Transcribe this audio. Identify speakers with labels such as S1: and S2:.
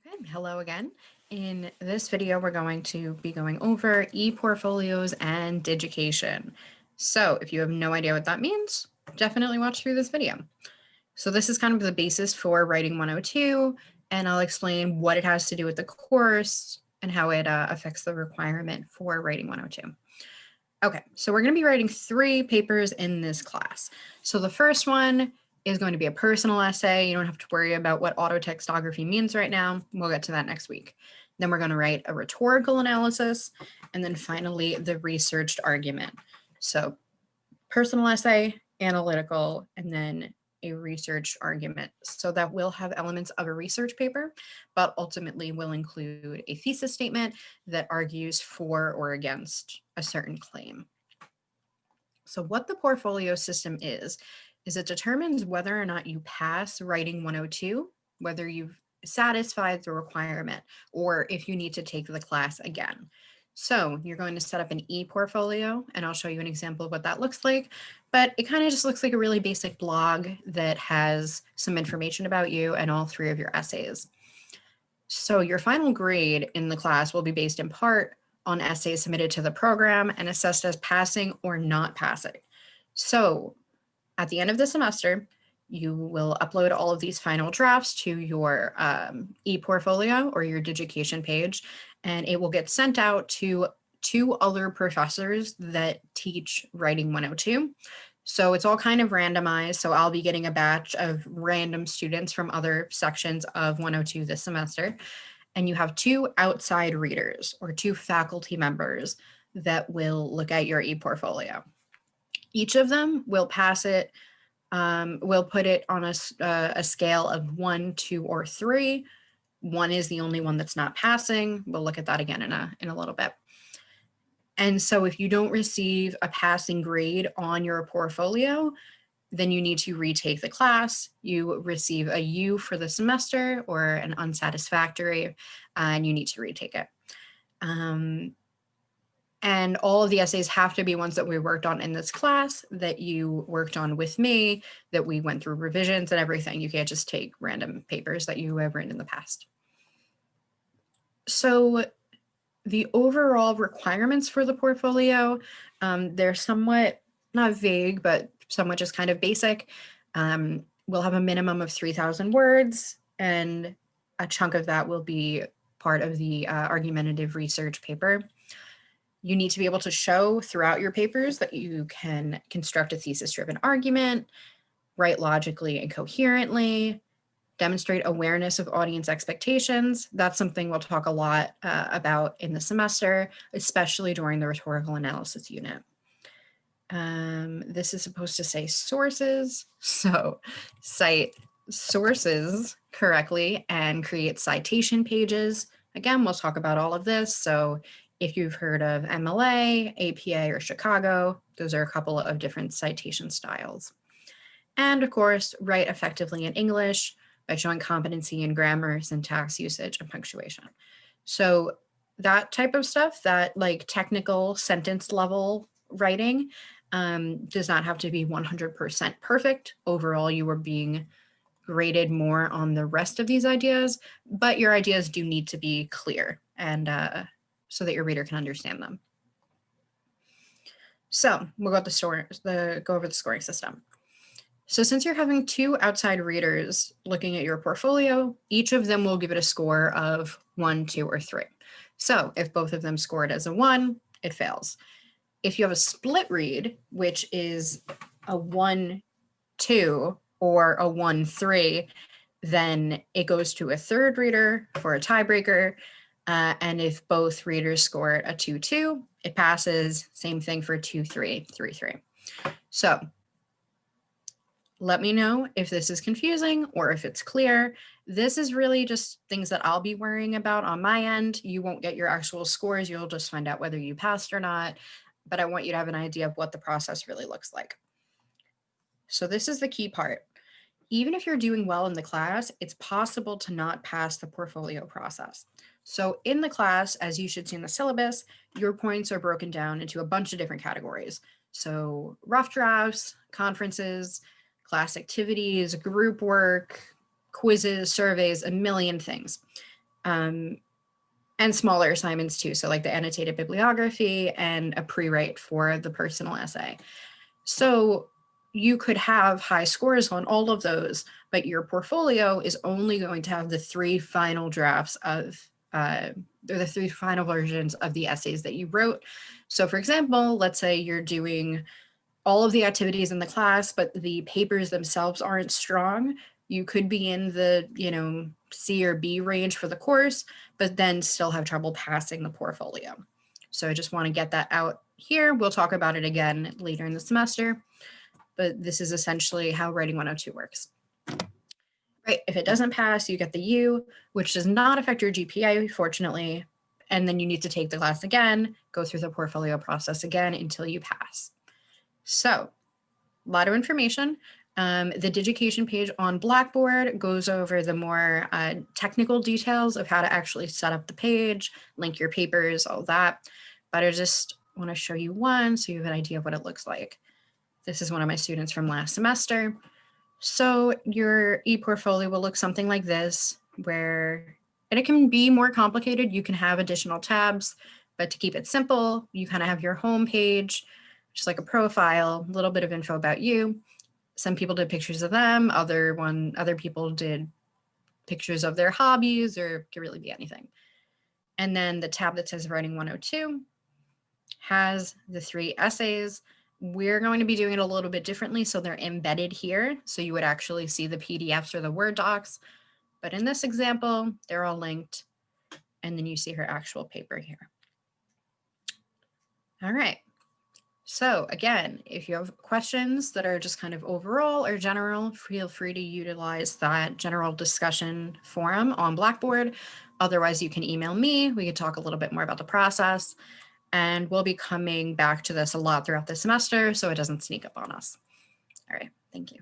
S1: Okay, hello again. In this video, we're going to be going over ePortfolios and Digication. So if you have no idea what that means, definitely watch through this video. So this is kind of the basis for writing 102, and I'll explain what it has to do with the course and how it affects the requirement for writing 102. Okay, so we're going to be writing 3 papers in this class. So the first one is going to be a personal essay. You don't have to worry about what autotextography means right now. We'll get to that next week. Then we're going to write a rhetorical analysis, and then finally the researched argument. So personal essay, analytical, and then a research argument. So that will have elements of a research paper, but ultimately will include a thesis statement that argues for or against a certain claim. So what the portfolio system is it determines whether or not you pass writing 102, whether you've satisfied the requirement, or if you need to take the class again. So you're going to set up an ePortfolio, and I'll show you an example of what that looks like. But it kind of just looks like a really basic blog that has some information about you and all 3 of your essays. So your final grade in the class will be based in part on essays submitted to the program and assessed as passing or not passing. So at the end of the semester, you will upload all of these final drafts to your ePortfolio or your Digication page, and it will get sent out to 2 other professors that teach writing 102. So it's all kind of randomized. So I'll be getting a batch of random students from other sections of 102 this semester. And you have 2 outside readers or 2 faculty members that will look at your ePortfolio. Each of them will pass it, will put it on a scale of 1, 2, or 3. 1 is the only one that's not passing. We'll look at that again in a little bit. And so if you don't receive a passing grade on your portfolio, then you need to retake the class. You receive a U for the semester or an unsatisfactory, and you need to retake it. And all of the essays have to be ones that we worked on in this class, that you worked on with me, that we went through revisions and everything. You can't just take random papers that you have written in the past. So the overall requirements for the portfolio, they're somewhat, not vague, but somewhat just kind of basic. We'll have a minimum of 3,000 words, and a chunk of that will be part of the argumentative research paper. You need to be able to show throughout your papers that you can construct a thesis-driven argument, write logically and coherently, demonstrate awareness of audience expectations. That's something we'll talk a lot about in the semester, especially during the rhetorical analysis unit. This is supposed to say sources, so cite sources correctly and create citation pages. Again, we'll talk about all of this. So if you've heard of MLA, APA, or Chicago, those are a couple of different citation styles. And of course, write effectively in English by showing competency in grammar, syntax, usage, and punctuation. So that type of stuff, that like technical sentence level writing, does not have to be 100% perfect. Overall, you are being graded more on the rest of these ideas, but your ideas do need to be clear and so that your reader can understand them. So we'll go over the scoring system. So since you're having 2 outside readers looking at your portfolio, each of them will give it a score of 1, 2, or 3. So if both of them score it as a 1, it fails. If you have a split read, which is a 1, 2, or a 1, 3, then it goes to a third reader for a tiebreaker. And if both readers score it a 2, 2, it passes. Same thing for 2, 3, 3, 3. So let me know if this is confusing or if it's clear. This is really just things that I'll be worrying about on my end. You won't get your actual scores. You'll just find out whether you passed or not. But I want you to have an idea of what the process really looks like. So this is the key part. Even if you're doing well in the class, it's possible to not pass the portfolio process. So in the class, as you should see in the syllabus, your points are broken down into a bunch of different categories. So rough drafts, conferences, class activities, group work, quizzes, surveys, a million things. and smaller assignments too. So like the annotated bibliography and a pre-write for the personal essay. So you could have high scores on all of those, but your portfolio is only going to have the 3 final drafts of, or the 3 final versions of the essays that you wrote. So for example, let's say you're doing all of the activities in the class, but the papers themselves aren't strong. You could be in the, C or B range for the course, but then still have trouble passing the portfolio. So I just want to get that out here. We'll talk about it again later in the semester, but this is essentially how Writing 102 works. Right, if it doesn't pass, you get the U, which does not affect your GPA, fortunately, and then you need to take the class again, go through the portfolio process again until you pass. So, a lot of information. The Digication page on Blackboard goes over the more technical details of how to actually set up the page, link your papers, all that. But I just want to show you one so you have an idea of what it looks like. This is one of my students from last semester. So your ePortfolio will look something like this, and it can be more complicated. You can have additional tabs, but to keep it simple, you kind of have your home page, just like a profile, a little bit of info about you. Some people did pictures of them, other people did pictures of their hobbies, or it could really be anything. And then the tab that says Writing 102 has the 3 essays. We're going to be doing it a little bit differently, so they're embedded here, so you would actually see the PDFs or the Word docs. But in this example, they're all linked, and then you see her actual paper here. All right. So again, if you have questions that are just kind of overall or general, feel free to utilize that general discussion forum on Blackboard. Otherwise, you can email me. We could talk a little bit more about the process. And we'll be coming back to this a lot throughout the semester so it doesn't sneak up on us. All right, thank you.